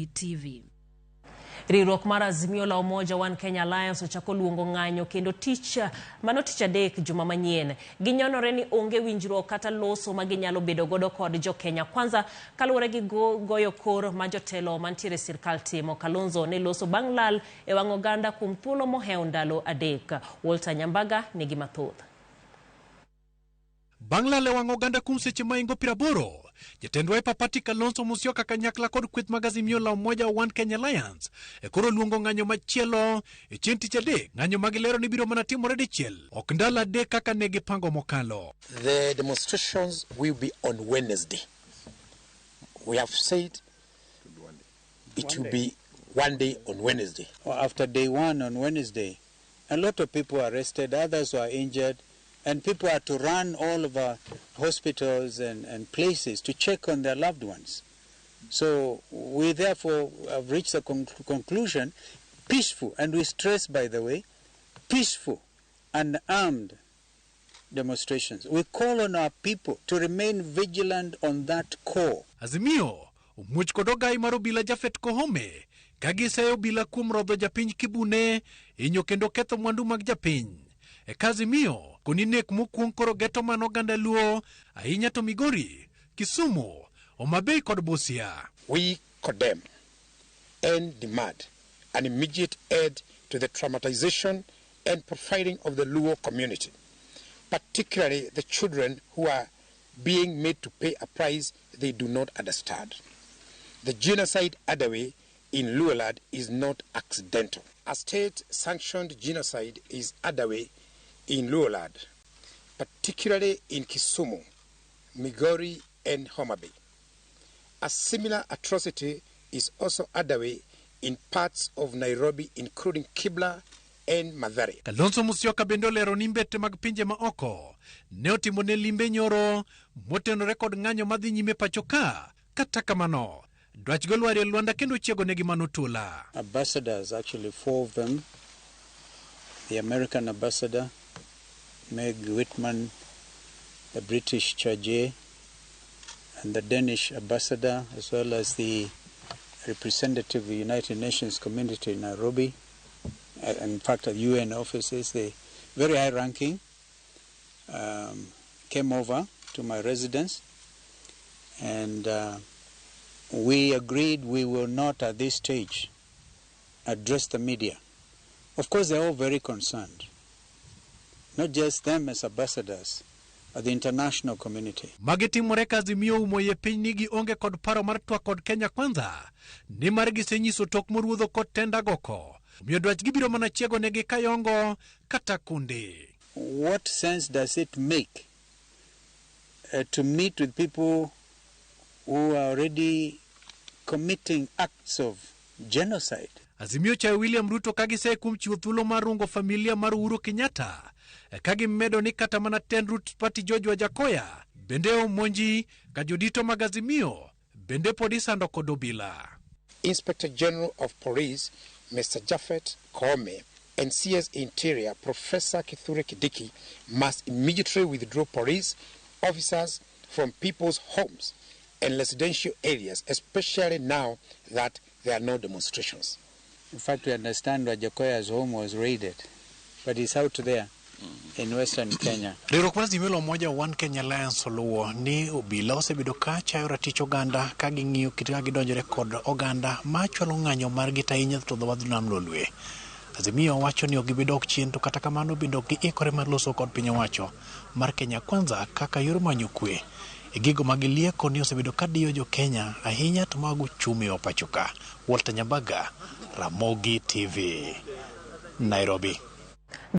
TV. Riwruok mar Azimio la Umoja One Kenya Alliance ochako luongo ng'anyo kendo Tich adek juma manyien. Ginyonore ni onge winjruok kata loso ma ginyalo bedo godo kod jo Kenya Kwanza kaluwore gi goyo kor ma jotelo mantiere sirkal timo. Kalonzo ne loso bang' lal e wang' oganda kuom thuolo mohew ndalo adek. Walter Nyambaga nigi mathoth. Bang' lal e wang' oganda kuom seche maingo 80, jatend Wiper Party Kalonzo Musyoka kanyakla kod kweth mag Azimio la Umoja One Kenya Alliance koro luongo ng'anyo machielo e chieng' Tich adek. Ng'anyo magilero ni biro mana timore dichiel ok ndalo adek kaka ne gipango mokalo. The demonstrations will be on Wednesday. We have said it will be one day on Wednesday. After day one on Wednesday, a lot of people were arrested, others were injured, and people had to run all over hospitals and places to check on their loved ones. So we therefore have reached a conclusion, peaceful, and we stress, by the way, peaceful and armed demonstrations. We call on our people to remain vigilant on that core. Azimio, umuch kodoga imaro bila Jafet Kohome, kagiseyo bila kuom rodho japiny Kibune, inyo kendo ketho mwandu mag japiny. E Azimio, koninek mokuong koro geto mano ganda luo, ahinya to Migori, Kisumu, Homabay kod Busia. We condemn and demand an immediate end to the traumatization and profiling of the Luo community, particularly the children who are being made to pay a price they do not understand. The genocide underway in Luoland is not accidental. A state-sanctioned genocide is underway in Luoland, particularly in Kisumu, Migori, and Homabay. A similar atrocity is also underway in parts of Nairobi, including Kibra and Mathare. Kalonzo Musyoka bendo lero ni mbete mag pinje maoko ne otimo ne limbe nyoro motenore kod ng'anyo madhi nyime pachoka. Kata kamano, dwach golwari Luanda kendo chiego negi manotula. Ambassadors, actually 4 of them, the American ambassador, Meg Whitman, the British Chargé, and the Danish ambassador, as well as the representative of the United Nations community in Nairobi, and in fact at UN offices, the very high ranking, came over to my residence, and we agreed we will not at this stage address the media. Of course, they're all very concerned. Not just them as ambassadors, but the international community. Magitimore ka Azimio umoye piny nigi onge kod paro mar twak kod Kenya Kwanza, ni mar gisenyiso tok moruodho kod tenda goko. Omiyo dwach gibiro mana chiego negi kayongo kata kundi. What sense does it make to meet with people who are already committing acts of genocide? Azimio cha William Ruto kagise kumchiwo thuolo mar rungo familia mar Uhuru Kenyatta. Kagimedo ni kata mana ten Root Party George Wajakoya bende omonji ka jodito mag Azimio bende podisando kod obila. Inspector General of Police Mr. Jafet Kohome and CS Interior Professor Kithure Kindiki must immediately withdraw police officers from people's homes and residential areas, especially now that there are no demonstrations. In fact, we understand Wajakoya's home was raided, but he's out there in Western Kenya. Riwruok mar Azimio la Umoja One Kenya Alliance oluwo ni obila osebedo ka chayo ratich oganda ka ging'iyo kit ka gidonjore kod oganda ma chwalo ng'anyo margi ahinya to dho wadh nam lolwe. Azimio wacho ni ok gibidok chien, to kata kamano bende ok giikore mar loso kod piny owacho mar Kenya Kwanza kaka yor manyo kwe. Gigo magilieko ni osebedo ka diyo jo Kenya ahinya to mag uchumi wa pachoka. Walter Nyambaga, Ramogi TV, Nairobi.